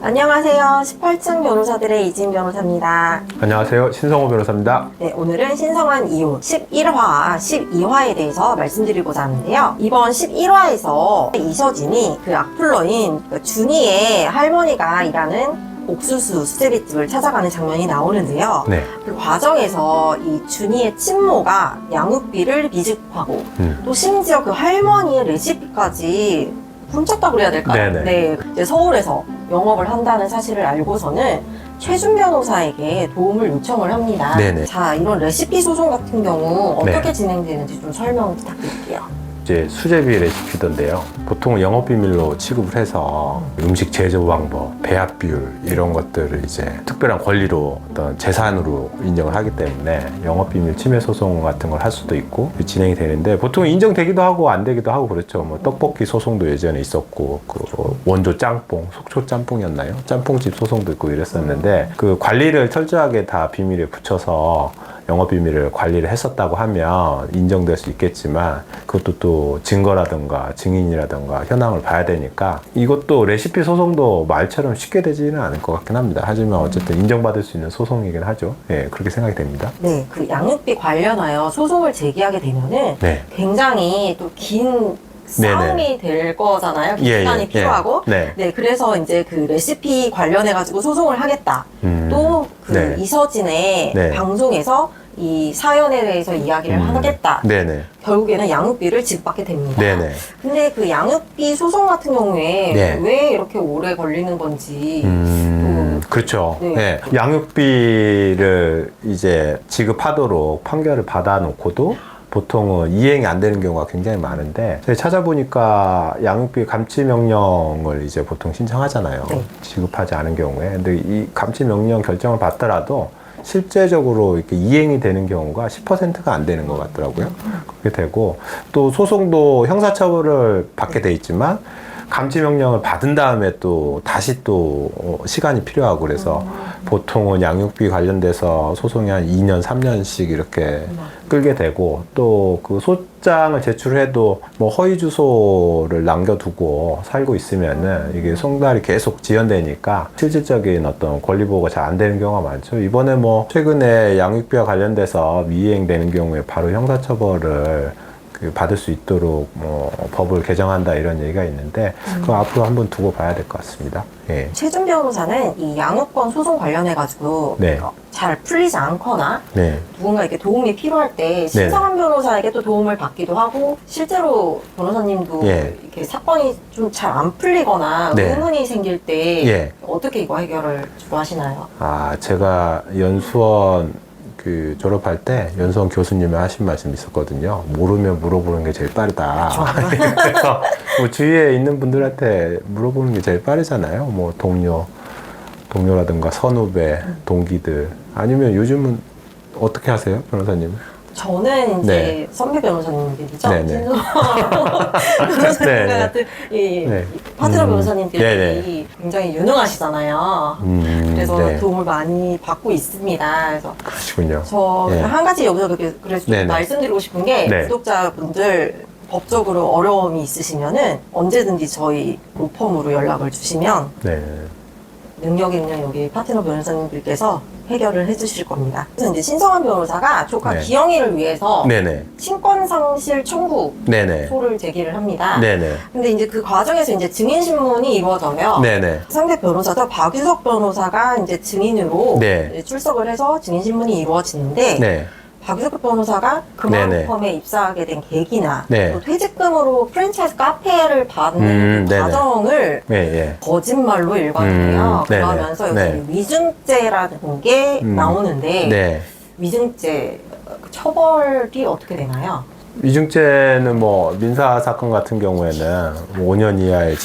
안녕하세요. 18층 변호사들의 이진 변호사입니다. 안녕하세요. 신성호 변호사입니다. 네, 오늘은 신성한 이혼 11화, 12화에 대해서 말씀드리고자 하는데요. 이번 11화에서 이서진이 그 악플러인 준이의 할머니가 일하는 옥수수 수제비집을 찾아가는 장면이 나오는데요. 네. 그 과정에서 이 준이의 친모가 양육비를 미집하고 또 심지어 그 할머니의 레시피까지 훔쳤다고 그래야 될까요? 네네. 네, 이제 서울에서 영업을 한다는 사실을 알고서는 최준 변호사에게 도움을 요청을 합니다. 네네. 자, 이런 레시피 소송 같은 경우 어떻게 네. 진행되는지 좀 설명 부탁드릴게요. 이제 수제비 레시피던데요. 보통 영업비밀로 취급을 해서 음식 제조 방법, 배합 비율 이런 것들을 이제 특별한 권리로 어떤 재산으로 인정을 하기 때문에 영업비밀 침해 소송 같은 걸 할 수도 있고 진행이 되는데 보통 인정되기도 하고 안 되기도 하고 그렇죠. 뭐 떡볶이 소송도 예전에 있었고 그 원조 짬뽕, 속초 짬뽕이었나요? 짬뽕집 소송도 있고 이랬었는데 그 관리를 철저하게 다 비밀에 붙여서 영업비밀을 관리를 했었다고 하면 인정될 수 있겠지만 그것도 또 증거라든가 증인이라든가 현황을 봐야 되니까 이것도 레시피 소송도 말처럼 쉽게 되지는 않을 것 같긴 합니다. 하지만 어쨌든 인정받을 수 있는 소송이긴 하죠. 예, 그렇게 생각이 됩니다. 네, 그 양육비 관련하여 소송을 제기하게 되면은 네. 굉장히 또 긴 싸움이 될 거잖아요. 예, 시간이 예, 필요하고. 네. 네, 그래서 이제 그 레시피 관련해가지고 소송을 하겠다. 또 그 네. 이서진의 네. 방송에서 이 사연에 대해서 이야기를 하겠다. 네네. 결국에는 양육비를 지급받게 됩니다. 네네. 근데 그 양육비 소송 같은 경우에 네. 왜 이렇게 오래 걸리는 건지 그렇죠. 네. 네. 양육비를 이제 지급하도록 판결을 받아놓고도 보통은 이행이 안 되는 경우가 굉장히 많은데 제가 찾아보니까 양육비 감치 명령을 이제 보통 신청하잖아요. 네. 지급하지 않은 경우에. 근데 이 감치 명령 결정을 받더라도 실제적으로 이렇게 이행이 되는 경우가 10%가 안 되는 것 같더라고요. 그렇게 되고 또 소송도 형사처벌을 받게 돼 있지만 감치명령을 받은 다음에 또 다시 또 시간이 필요하고 그래서 보통은 양육비 관련돼서 소송이 한 2년, 3년씩 이렇게 끌게 되고 또 그 소장을 제출해도 뭐 허위 주소를 남겨두고 살고 있으면은 이게 송달이 계속 지연되니까 실질적인 어떤 권리 보호가 잘 안 되는 경우가 많죠. 이번에 뭐 최근에 양육비와 관련돼서 미이행되는 경우에 바로 형사처벌을 받을 수 있도록 뭐 법을 개정한다 이런 얘기가 있는데 그럼 앞으로 한번 두고 봐야 될 것 같습니다. 예. 최준 변호사는 이 양육권 소송 관련해가지고 네. 잘 풀리지 않거나 네. 누군가 이렇게 도움이 필요할 때 신성한 변호사에게 또 도움을 받기도 하고 실제로 변호사님도 예. 이렇게 사건이 좀 잘 안 풀리거나 네. 의문이 생길 때 예. 어떻게 이거 해결을 주로 하시나요? 아, 제가 연수원 그 졸업할 때 연수원 교수님이 하신 말씀이 있었거든요. 모르면 물어보는 게 제일 빠르다. 그래서 뭐 주위에 있는 분들한테 물어보는 게 제일 빠르잖아요. 뭐 동료라든가 선후배, 동기들 아니면 요즘은 어떻게 하세요, 변호사님? 저는 이제 네. 선배 변호사님들이죠. 네네. 변호사님과 네네. 같은 이 네. 파트너 변호사님들이 네네. 굉장히 유능하시잖아요. 그래서 네. 도움을 많이 받고 있습니다. 그래서 그러시군요. 저 네. 한 가지 여기서 그래서 좀 네네. 말씀드리고 싶은 게 네. 구독자분들 법적으로 어려움이 있으시면은 언제든지 저희 로펌으로 연락을 주시면 네. 능력 있는 여기 파트너 변호사님들께서 해결을 해주실 겁니다. 그래서 이제 신성한 변호사가 조카 네. 기영이를 위해서 네네. 친권상실 청구 네네. 소를 제기를 합니다. 네네. 근데 이제 그 과정에서 이제 증인신문이 이루어져요. 네네. 상대 변호사도 박유석 변호사가 이제 증인으로 네. 이제 출석을 해서 증인신문이 이루어지는데 네. 박유석 변호사가 네네. 금화로펌에 입사하게 된 계기나 네. 또 퇴직금으로 프랜차이즈 카페를 받는 그 네네. 과정을 네. 예. 거짓말로 일관해요. 네네. 그러면서 여기 네. 위증죄라는 게 나오는데 네. 위증죄 처벌이 어떻게 되나요? 위증죄는 뭐 민사 사건 같은 경우에는 5년 이하의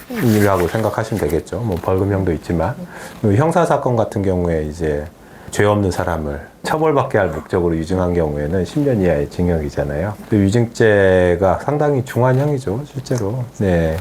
징역이라고 생각하시면 되겠죠. 뭐 벌금형도 있지만 형사 사건 같은 경우에 이제 죄 없는 사람을 처벌받게 할 목적으로 위증한 경우에는 10년 이하의 징역이잖아요. 위증죄가 상당히 중한형이죠, 실제로. 네.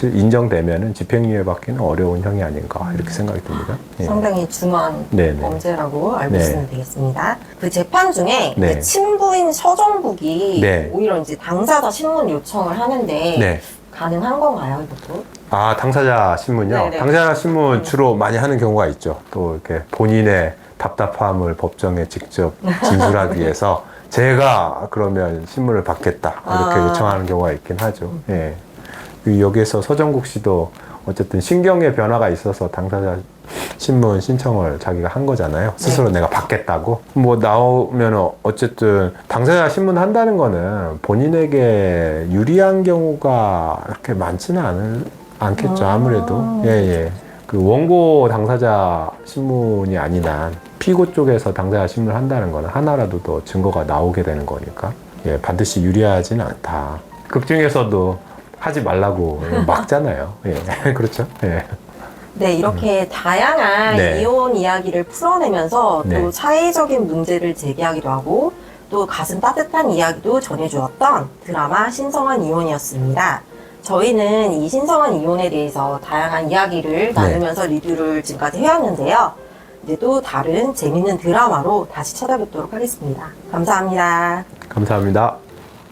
인정되면은 집행유예 받기는 어려운 형이 아닌가 이렇게 생각이 듭니다. 예. 상당히 중한 네네. 범죄라고 알고 네. 있으면 되겠습니다. 그 재판 중에 네. 이제 친부인 서정국이 네. 오히려 이제 당사자 신문 요청을 하는데 네. 가능한 건가요, 이것도? 아, 당사자 신문요? 네네. 당사자 신문 주로 많이 하는 경우가 있죠. 또 이렇게 본인의 답답함을 법정에 직접 진술하기 위해서 제가 그러면 신문을 받겠다. 이렇게 아. 요청하는 경우가 있긴 하죠. 예. 여기에서 서정국 씨도 어쨌든 신경의 변화가 있어서 당사자 신문 신청을 자기가 한 거잖아요. 스스로 네. 내가 받겠다고. 뭐 나오면 어쨌든 당사자 신문 한다는 거는 본인에게 유리한 경우가 그렇게 많지는 않겠죠. 아무래도. 예, 예. 그 원고 당사자 신문이 아닌 한 피고 쪽에서 당사자 신문을 한다는 거는 하나라도 더 증거가 나오게 되는 거니까 예, 반드시 유리하지는 않다. 극중에서도 하지 말라고 막잖아요. 예, 그렇죠. 예. 네, 이렇게 다양한 네. 이혼 이야기를 풀어내면서 네. 또 사회적인 문제를 제기하기도 하고 또 가슴 따뜻한 이야기도 전해주었던 드라마 신성한 이혼이었습니다. 저희는 이 신성한 이혼에 대해서 다양한 이야기를 나누면서 리뷰를 지금까지 해왔는데요. 이제 또 다른 재밌는 드라마로 다시 찾아뵙도록 하겠습니다. 감사합니다. 감사합니다.